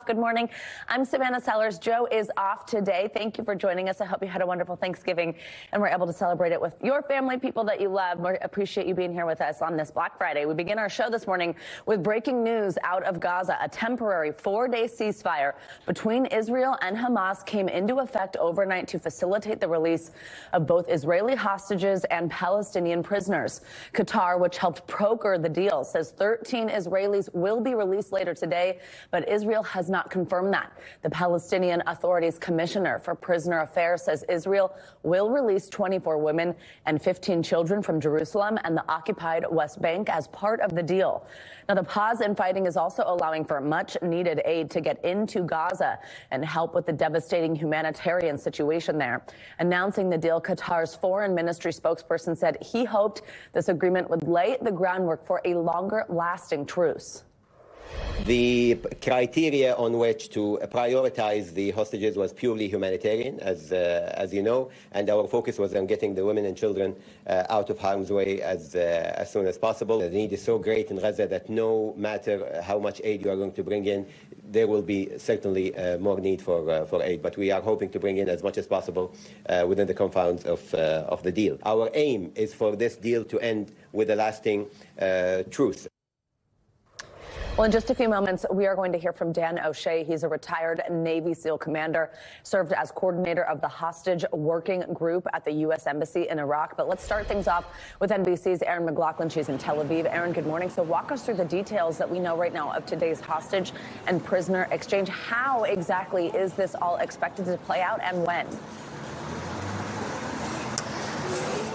Good morning. I'm Savannah Sellers. Joe is off today. Thank you for joining us. I hope you had a wonderful Thanksgiving and were able to celebrate it with your family, people that you love. We appreciate you being here with us on this Black Friday. We begin our show this morning with breaking news out of Gaza. A temporary 4-day ceasefire between Israel and Hamas came into effect overnight to facilitate the release of both Israeli hostages and Palestinian prisoners. Qatar, which helped broker the deal, says 13 Israelis will be released later today, but Israel has not confirmed that. The Palestinian Authority's commissioner for prisoner affairs says Israel will release 24 women and 15 children from Jerusalem and the occupied West Bank as part of the deal. Now, the pause in fighting is also allowing for much needed aid to get into Gaza and help with the devastating humanitarian situation there. Announcing the deal, Qatar's foreign ministry spokesperson said he hoped this agreement would lay the groundwork for a longer lasting truce. The criteria on which to prioritize the hostages was purely humanitarian, as you know, and our focus was on getting the women and children out of harm's way as soon as possible. The need is so great in Gaza that no matter how much aid you are going to bring in, there will be certainly more need for aid. But we are hoping to bring in as much as possible within the confines of the deal. Our aim is for this deal to end with a lasting truce. Well, in just a few moments, we are going to hear from Dan OShea. He's a retired Navy SEAL commander, served as coordinator of the hostage working group at the U.S. Embassy in Iraq. But let's start things off with NBC's Erin McLaughlin. She's in Tel Aviv. Erin, good morning. So walk us through the details that we know right now of today's hostage and prisoner exchange. How exactly is this all expected to play out and when?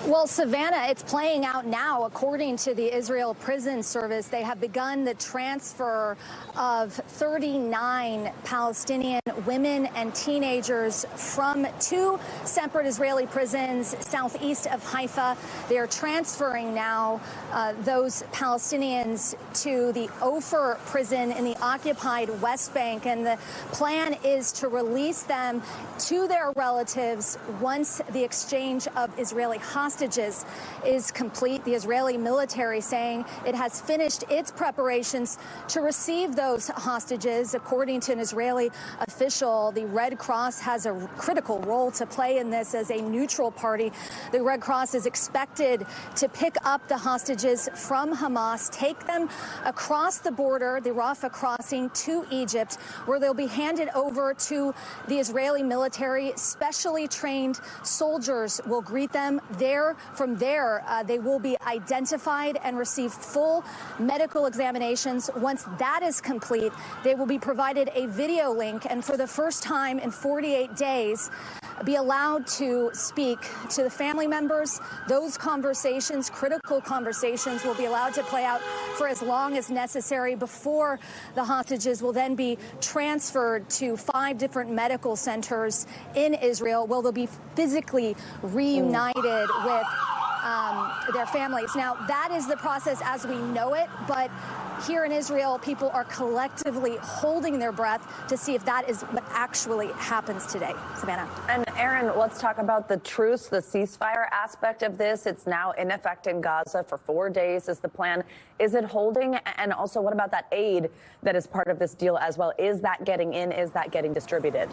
Well, Savannah, it's playing out now. According to the Israel Prison Service, they have begun the transfer of 39 Palestinian women and teenagers from 2 separate Israeli prisons southeast of Haifa. They are transferring now those Palestinians to the Ofer prison in the occupied West Bank. And the plan is to release them to their relatives once the exchange of Israeli hostages is complete. The Israeli military saying it has finished its preparations to receive those hostages. According to an Israeli official, the Red Cross has a critical role to play in this as a neutral party. The Red Cross is expected to pick up the hostages from Hamas, take them across the border, the Rafah crossing, to Egypt, where they'll be handed over to the Israeli military. Specially trained soldiers will greet them there. From there, they will be identified and receive full medical examinations. Once that is complete, they will be provided a video link and for the first time in 48 days, be allowed to speak to the family members. Those conversations, critical conversations, will be allowed to play out for as long as necessary before the hostages will then be transferred to 5 different medical centers in Israel, where they'll be physically reunited with their families. Now, that is the process as we know it, but here in Israel, people are collectively holding their breath to see if that is what actually happens today. Savannah. And Erin, let's talk about the truce, the ceasefire aspect of this. It's now in effect in Gaza for 4 days is the plan. Is it holding? And also, what about that aid that is part of this deal as well? Is that getting in? Is that getting distributed?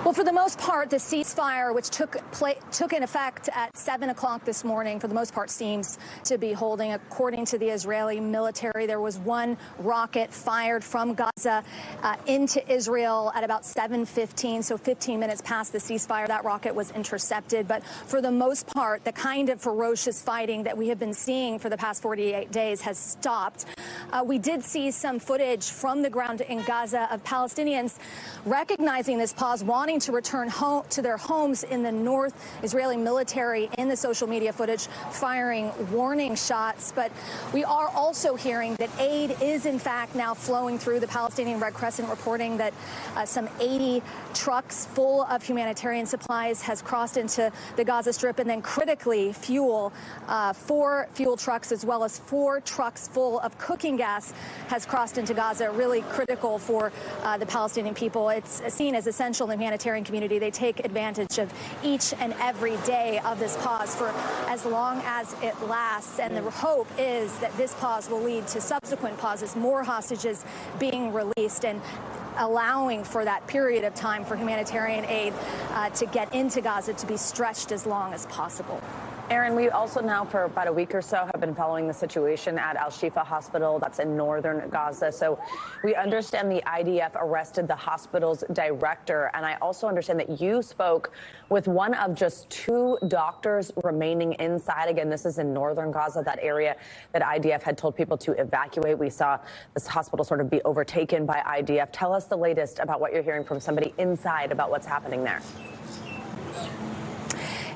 Well, for the most part, the ceasefire, which took in effect at 7 o'clock this morning, for the most part seems to be holding. According to the Israeli military, there was 1 rocket fired from Gaza into Israel at about 7:15, so 15 minutes past the ceasefire. That rocket was intercepted. But for the most part, the kind of ferocious fighting that we have been seeing for the past 48 days has stopped. We did see some footage from the ground in Gaza of Palestinians recognizing this pause, wanting to return home to their homes in the north. Israeli military in the social media footage firing warning shots. But we are also hearing that aid is in fact now flowing through. The Palestinian Red Crescent reporting that some 80 trucks full of humanitarian supplies has crossed into the Gaza Strip, and then critically 4 fuel trucks as well as 4 trucks full of cooking gas has crossed into Gaza. Really critical for the Palestinian people. It's seen as essential in humanitarian humanitarian community. They take advantage of each and every day of this pause for as long as it lasts. And the hope is that this pause will lead to subsequent pauses, more hostages being released, and allowing for that period of time for humanitarian aid to get into Gaza to be stretched as long as possible. Aaron, we also now for about a week or so have been following the situation at Al-Shifa Hospital that's in northern Gaza. So we understand the IDF arrested the hospital's director. And I also understand that you spoke with one of just 2 doctors remaining inside. Again, this is in northern Gaza, that area that IDF had told people to evacuate. We saw this hospital sort of be overtaken by IDF. Tell us the latest about what you're hearing from somebody inside about what's happening there.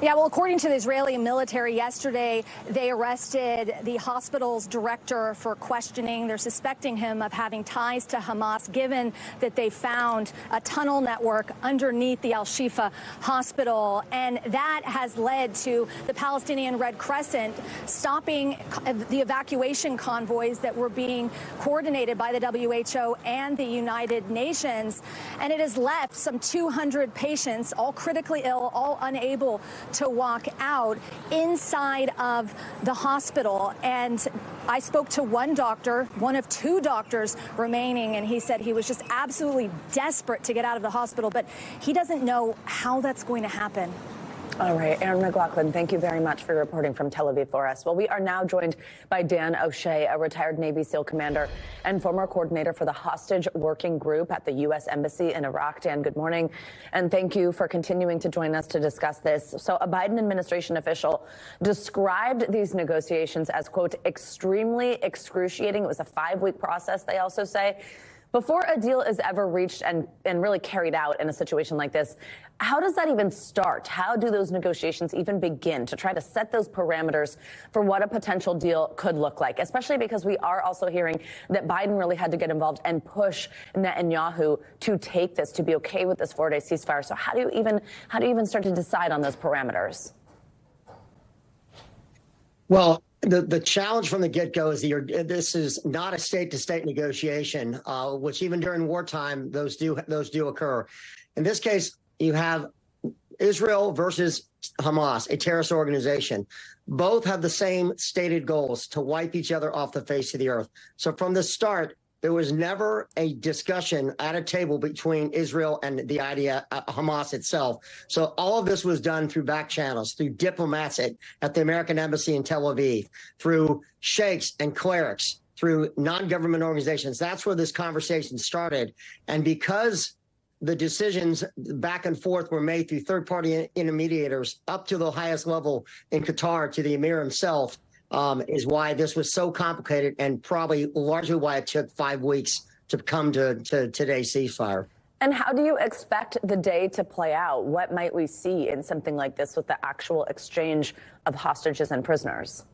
Yeah, well, according to the Israeli military yesterday, they arrested the hospital's director for questioning. They're suspecting him of having ties to Hamas, given that they found a tunnel network underneath the Al-Shifa hospital. And that has led to the Palestinian Red Crescent stopping the evacuation convoys that were being coordinated by the WHO and the United Nations. And it has left some 200 patients, all critically ill, all unable to walk out inside of the hospital. And I spoke to one doctor, one of 2 doctors remaining, and he said he was just absolutely desperate to get out of the hospital, but he doesn't know how that's going to happen. All right, Aaron McLaughlin, thank you very much for reporting from Tel Aviv for us. Well, we are now joined by Dan OShea, a retired Navy SEAL commander and former coordinator for the hostage working group at the U.S. Embassy in Iraq. Dan, good morning, and thank you for continuing to join us to discuss this. So a Biden administration official described these negotiations as, quote, extremely excruciating. It was a 5-week process, they also say. Before a deal is ever reached and really carried out in a situation like this, how does that even start? How do those negotiations even begin to try to set those parameters for what a potential deal could look like? Especially because we are also hearing that Biden really had to get involved and push Netanyahu to take this, to be okay with this 4-day ceasefire. So how do you even start to decide on those parameters? Well, the challenge from the get-go is this is not a state-to-state negotiation, which even during wartime, those do occur. In this case, you have Israel versus Hamas, a terrorist organization. Both have the same stated goals: to wipe each other off the face of the earth. So from the start, there was never a discussion at a table between Israel and the idea Hamas itself. So all of this was done through back channels, through diplomats at the American Embassy in Tel Aviv, through sheikhs and clerics, through non-government organizations. That's where this conversation started. And because the decisions back and forth were made through third-party intermediators up to the highest level in Qatar, to the emir himself, is why this was so complicated, and probably largely why it took 5 weeks to come to today's ceasefire. And how do you expect the day to play out? What might we see in something like this with the actual exchange of hostages and prisoners?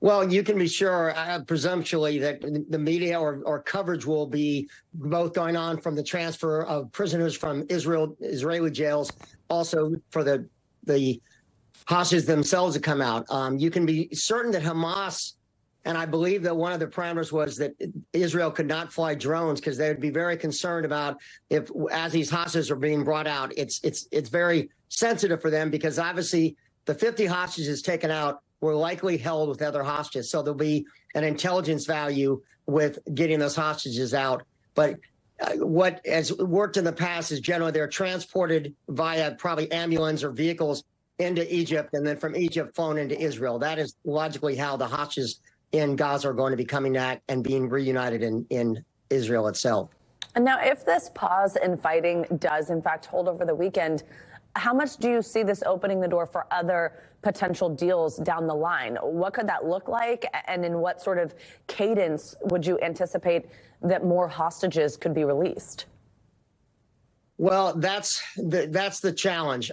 Well, you can be sure, presumptually, that the media or coverage will be both going on from the transfer of prisoners from Israeli jails, also for the hostages themselves to come out. You can be certain that Hamas, and I believe that one of the parameters was that Israel could not fly drones, because they would be very concerned about if, as these hostages are being brought out, it's very sensitive for them, because obviously the 50 hostages taken out were likely held with other hostages. So there'll be an intelligence value with getting those hostages out. But what has worked in the past is generally they're transported via probably ambulance or vehicles into Egypt, and then from Egypt flown into Israel. That is logically how the hostages in Gaza are going to be coming back and being reunited in Israel itself. And now, if this pause in fighting does, in fact, hold over the weekend, how much do you see this opening the door for other potential deals down the line? What could that look like? And in what sort of cadence would you anticipate that more hostages could be released? Well, that's the challenge.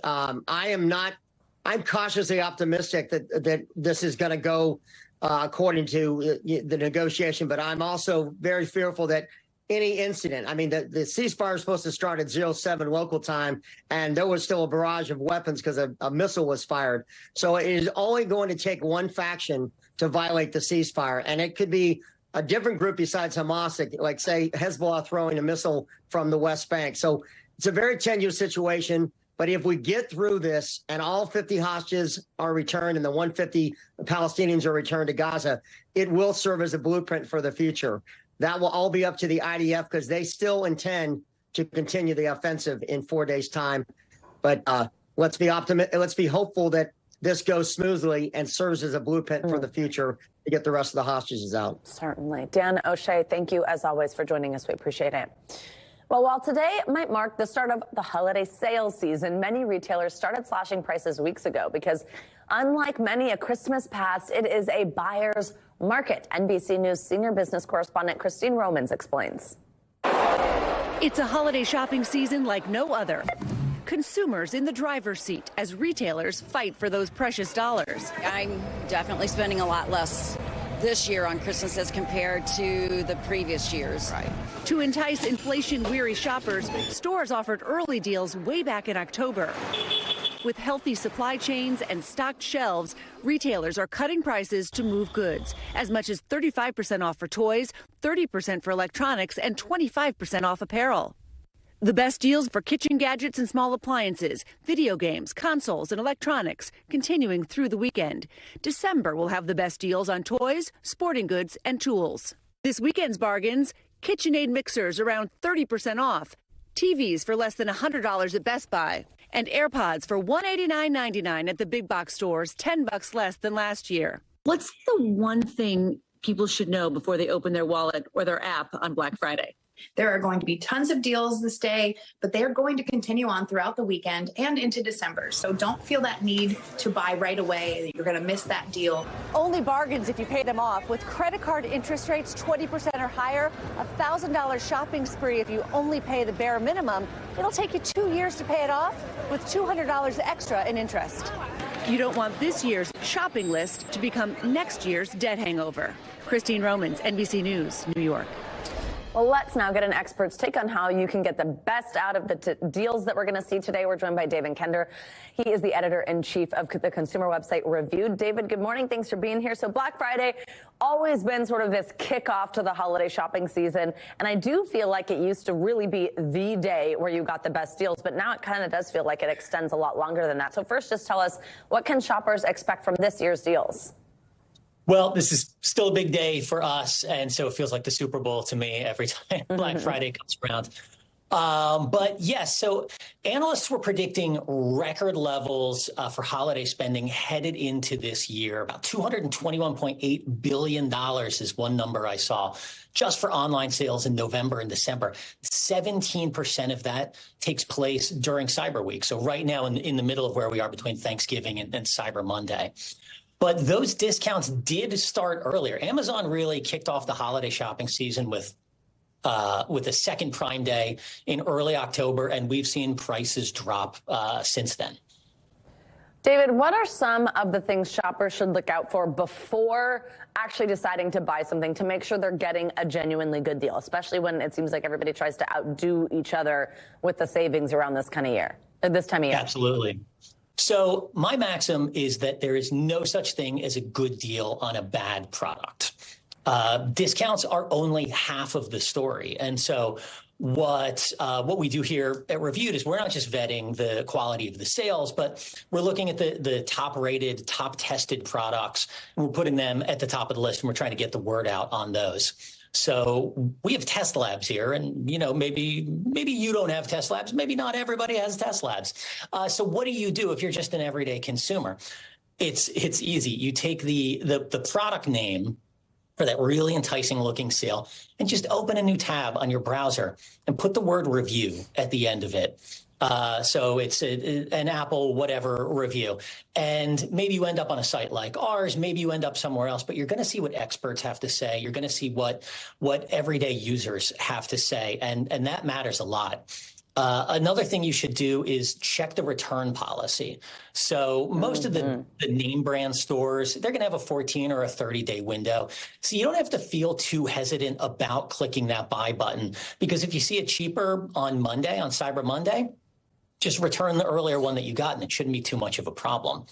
I'm cautiously optimistic that this is going to go according to the negotiation, but I'm also very fearful that any incident, I mean, the ceasefire is supposed to start at 07 local time, and there was still a barrage of weapons because a missile was fired. So it is only going to take one faction to violate the ceasefire, and it could be a different group besides Hamas, like say Hezbollah throwing a missile from the West Bank. So it's a very tenuous situation. But if we get through this and all 50 hostages are returned and the 150 Palestinians are returned to Gaza, it will serve as a blueprint for the future. That will all be up to the IDF because they still intend to continue the offensive in 4 days' time. But let's be optimistic. Let's be hopeful that this goes smoothly and serves as a blueprint for the future to get the rest of the hostages out. Certainly. Dan OShea, thank you as always for joining us. We appreciate it. Well, while today might mark the start of the holiday sales season, many retailers started slashing prices weeks ago because unlike many a Christmas past, it is a buyer's market. NBC News senior business correspondent Christine Romans explains. It's a holiday shopping season like no other. Consumers in the driver's seat as retailers fight for those precious dollars. I'm definitely spending a lot less this year on Christmas as compared to the previous years. Right. To entice inflation-weary shoppers, stores offered early deals way back in October. With healthy supply chains and stocked shelves, retailers are cutting prices to move goods, as much as 35% off for toys, 30% for electronics, and 25% off apparel. The best deals for kitchen gadgets and small appliances, video games, consoles, and electronics, continuing through the weekend. December will have the best deals on toys, sporting goods, and tools. This weekend's bargains, KitchenAid mixers around 30% off, TVs for less than $100 at Best Buy, and AirPods for $189.99 at the big box stores, $10 less than last year. What's the one thing people should know before they open their wallet or their app on Black Friday? There are going to be tons of deals this day, but they are going to continue on throughout the weekend and into December. So don't feel that need to buy right away, that you're going to miss that deal. Only bargains if you pay them off. With credit card interest rates 20% or higher, a $1,000 shopping spree if you only pay the bare minimum. It'll take you 2 years to pay it off with $200 extra in interest. You don't want this year's shopping list to become next year's debt hangover. Christine Romans, NBC News, New York. Well, let's now get an expert's take on how you can get the best out of the deals that we're going to see today. We're joined by David Kender. He is the editor-in-chief of the consumer website Reviewed. David, good morning. Thanks for being here. So Black Friday always been sort of this kickoff to the holiday shopping season. And I do feel like it used to really be the day where you got the best deals. But now it kind of does feel like it extends a lot longer than that. So first, just tell us, what can shoppers expect from this year's deals? Well, this is still a big day for us, and so it feels like the Super Bowl to me every time Black Friday comes around. But yes, so analysts were predicting record levels for holiday spending headed into this year. About $221.8 billion is one number I saw just for online sales in November and December. 17% of that takes place during Cyber Week. So right now in the middle of where we are between Thanksgiving and Cyber Monday. But those discounts did start earlier. Amazon really kicked off the holiday shopping season with a second Prime Day in early October, and we've seen prices drop since then. David, what are some of the things shoppers should look out for before actually deciding to buy something to make sure they're getting a genuinely good deal, especially when it seems like everybody tries to outdo each other with the savings around this time of year? Absolutely. So my maxim is that there is no such thing as a good deal on a bad product. Discounts are only half of the story. And so what we do here at Reviewed is we're not just vetting the quality of the sales, but we're looking at the top-rated, top-tested products, and we're putting them at the top of the list, and we're trying to get the word out on those. So we have test labs here, and maybe you don't have test labs. Maybe not everybody has test labs. So what do you do if you're just an everyday consumer? It's easy. You take the product name for that really enticing looking sale and just open a new tab on your browser and put the word review at the end of it. So it's an Apple whatever review. And maybe you end up on a site like ours, maybe you end up somewhere else, but you're going to see what experts have to say. You're going to see what everyday users have to say. And that matters a lot. Another thing you should do is check the return policy. So most of the name brand stores, they're going to have a 14 or a 30-day window. So you don't have to feel too hesitant about clicking that buy button, because if you see it cheaper on Monday, on Cyber Monday, just return the earlier one that you got, and it shouldn't be too much of a problem.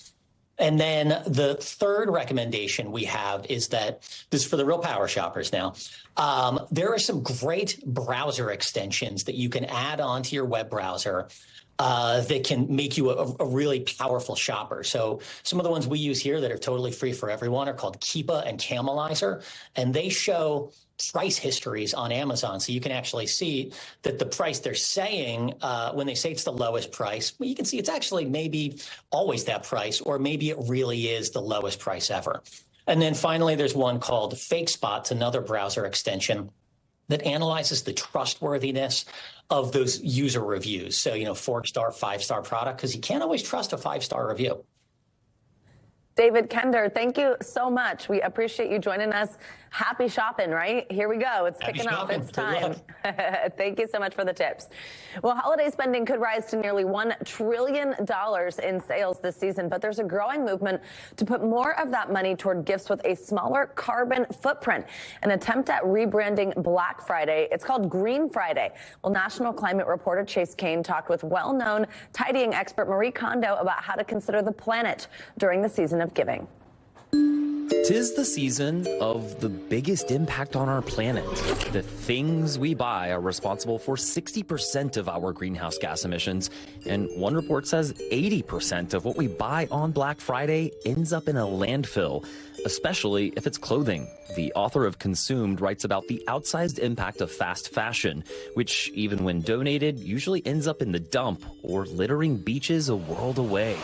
And then the third recommendation we have is that, this is for the real power shoppers now, there are some great browser extensions that you can add onto your web browser that can make you a really powerful shopper. So some of the ones we use here that are totally free for everyone are called Keepa and Camelizer, and they show price histories on Amazon. So you can actually see that the price they're saying, when they say it's the lowest price, well, you can see it's actually maybe always that price, or maybe it really is the lowest price ever. And then finally, there's one called Fake Spots, another browser extension that analyzes the trustworthiness of those user reviews. So, 4-star, 5-star product, because you can't always trust a 5-star review. David Kender, thank you so much. We appreciate you joining us. Happy shopping, right? Here we go. It's kicking off. It's time. Thank you so much for the tips. Well, holiday spending could rise to nearly $1 trillion in sales this season, but there's a growing movement to put more of that money toward gifts with a smaller carbon footprint, an attempt at rebranding Black Friday. It's called Green Friday. Well, national climate reporter Chase Kane talked with well-known tidying expert Marie Kondo about how to consider the planet during the season of giving. 'Tis the season of the biggest impact on our planet. The things we buy are responsible for 60% of our greenhouse gas emissions, and one report says 80% of what we buy on Black Friday ends up in a landfill, especially if it's clothing. The author of Consumed writes about the outsized impact of fast fashion, which, even when donated, usually ends up in the dump or littering beaches a world away.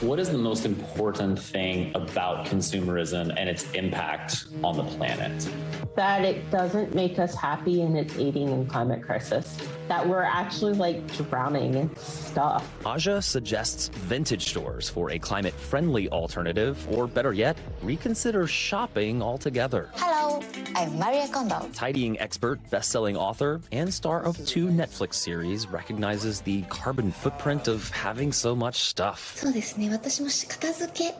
What is the most important thing about consumerism and its impact on the planet? That it doesn't make us happy and it's aiding in climate crisis. That we're actually drowning in stuff. Aja suggests vintage stores for a climate-friendly alternative, or better yet, reconsider shopping altogether. Hello, I'm Marie Kondo. Tidying expert, best-selling author, and star of 2 Netflix series recognizes the carbon footprint of having so much stuff.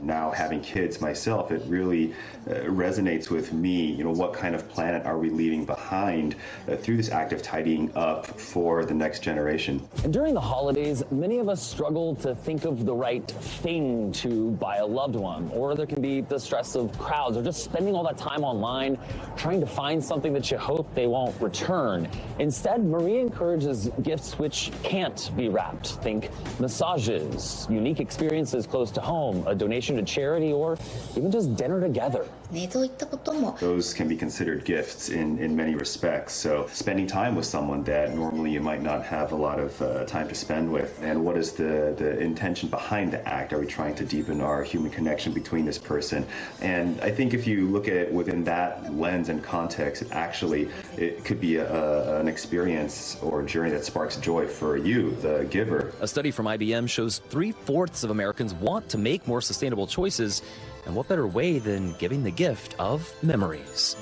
Now having kids myself, it really resonates with me. What kind of planet are we leaving behind through this act of tidying up for the next generation? And during the holidays, many of us struggle to think of the right thing to buy a loved one, or there can be the stress of crowds, or just spending all that time online trying to find something that you hope they won't return. Instead, Marie encourages gifts which can't be wrapped. Think massages, unique experiences close to home, a donation to charity, or even just dinner together. Those can be considered gifts in many respects. So spending time with someone that normally you might not have a lot of time to spend with. And what is the intention behind the act? Are we trying to deepen our human connection between this person? And I think if you look at it within that lens and context, it could be an experience or journey that sparks joy for you, the giver. A study from IBM shows 3/4 of Americans want to make more sustainable choices. And what better way than giving the gift of memories?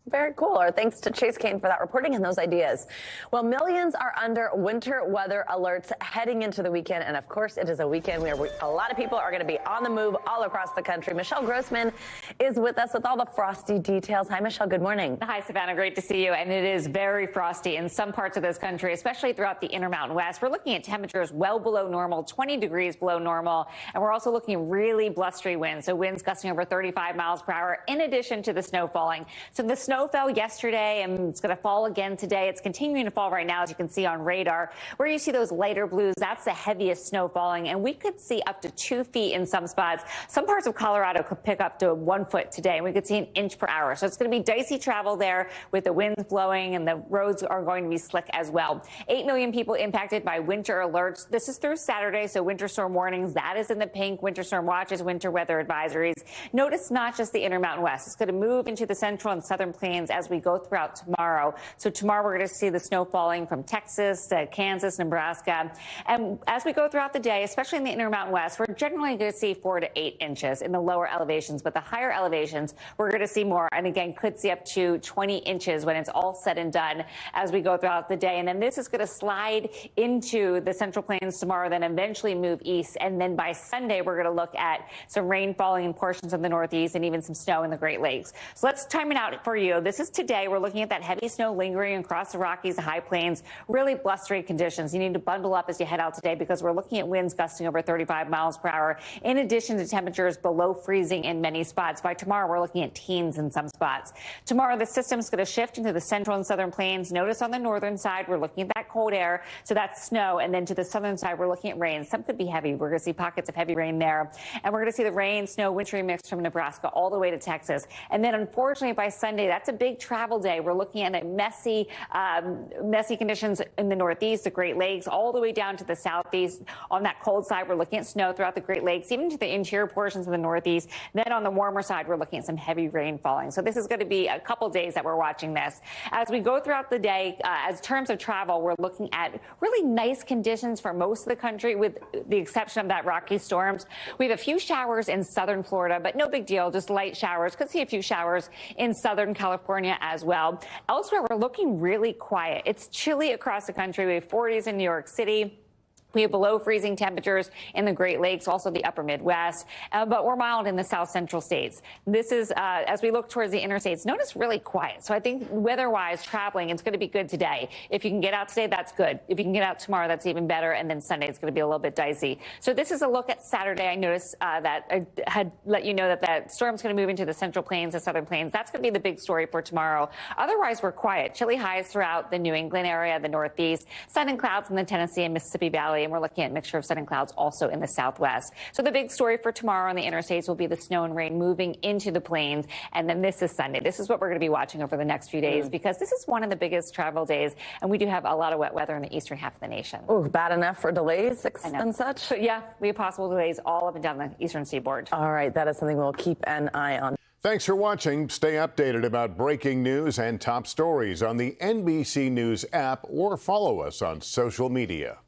Very cool. Our thanks to Chase Kane for that reporting and those ideas. Well, millions are under winter weather alerts heading into the weekend. And of course, it is a weekend where a lot of people are going to be on the move all across the country. Michelle Grossman is with us with all the frosty details. Hi, Michelle. Good morning. Hi, Savannah. Great to see you. And it is very frosty in some parts of this country, especially throughout the Intermountain West. We're looking at temperatures well below normal, 20 degrees below normal. And we're also looking at really blustery winds. So winds gusting over 35 miles per hour in addition to the snow falling. So the snow fell yesterday and it's going to fall again today. It's continuing to fall right now, as you can see on radar. Where you see those lighter blues, that's the heaviest snow falling, and we could see up to 2 feet in some spots. Some parts of Colorado could pick up to 1 foot today, and we could see 1 inch per hour. So it's going to be dicey travel there with the winds blowing, and the roads are going to be slick as well. 8 million people impacted by winter alerts. This is through Saturday, so winter storm warnings, that is in the pink. Winter storm watches, winter weather advisories. Notice not just the Intermountain West. It's going to move into the central and southern plains as we go throughout tomorrow. So tomorrow we're going to see the snow falling from Texas to Kansas, Nebraska. And as we go throughout the day, especially in the Intermountain West, we're generally going to see 4 to 8 inches in the lower elevations, but the higher elevations, we're going to see more. And again, could see up to 20 inches when it's all said and done as we go throughout the day. And then this is going to slide into the central plains tomorrow, then eventually move east. And then by Sunday, we're going to look at some rain falling in portions of the Northeast and even some snow in the Great Lakes. So let's time it out for you. you. This is today. We're looking at that heavy snow lingering across the Rockies, the high plains, really blustery conditions. You need to bundle up as you head out today because we're looking at winds gusting over 35 miles per hour, in addition to temperatures below freezing in many spots. By tomorrow, we're looking at teens in some spots. Tomorrow, the system's going to shift into the central and southern plains. Notice on the northern side, we're looking at that cold air, so that's snow. And then to the southern side, we're looking at rain. Some could be heavy. We're going to see pockets of heavy rain there. And we're going to see the rain, snow, wintry mix from Nebraska all the way to Texas. And then, unfortunately, by Sunday, that's a big travel day. We're looking at messy conditions in the Northeast, the Great Lakes, all the way down to the Southeast. On that cold side, we're looking at snow throughout the Great Lakes, even to the interior portions of the Northeast. Then on the warmer side, we're looking at some heavy rain falling. So this is going to be a couple days that we're watching this. As we go throughout the day, as terms of travel, we're looking at really nice conditions for most of the country, with the exception of that rocky storms. We have a few showers in southern Florida, but no big deal, just light showers. Could see a few showers in southern California as well. Elsewhere, we're looking really quiet. It's chilly across the country. We have 40s in New York City. We have below freezing temperatures in the Great Lakes, also the upper Midwest, but we're mild in the south central states. This is, as we look towards the interstates, notice really quiet. So I think weather-wise, traveling, it's going to be good today. If you can get out today, that's good. If you can get out tomorrow, that's even better. And then Sunday, it's going to be a little bit dicey. So this is a look at Saturday. I noticed that I had let you know that that storm's going to move into the central plains, the southern plains. That's going to be the big story for tomorrow. Otherwise, we're quiet. Chilly highs throughout the New England area, the Northeast, sun and clouds in the Tennessee and Mississippi Valley. And we're looking at a mixture of sun and clouds also in the Southwest. So the big story for tomorrow on the interstates will be the snow and rain moving into the plains. And then this is Sunday. This is what we're going to be watching over the next few days because this is one of the biggest travel days. And we do have a lot of wet weather in the eastern half of the nation. Oh, bad enough for delays and such? But yeah, we have possible delays all up and down the eastern seaboard. All right. That is something we'll keep an eye on. Thanks for watching. Stay updated about breaking news and top stories on the NBC News app or follow us on social media.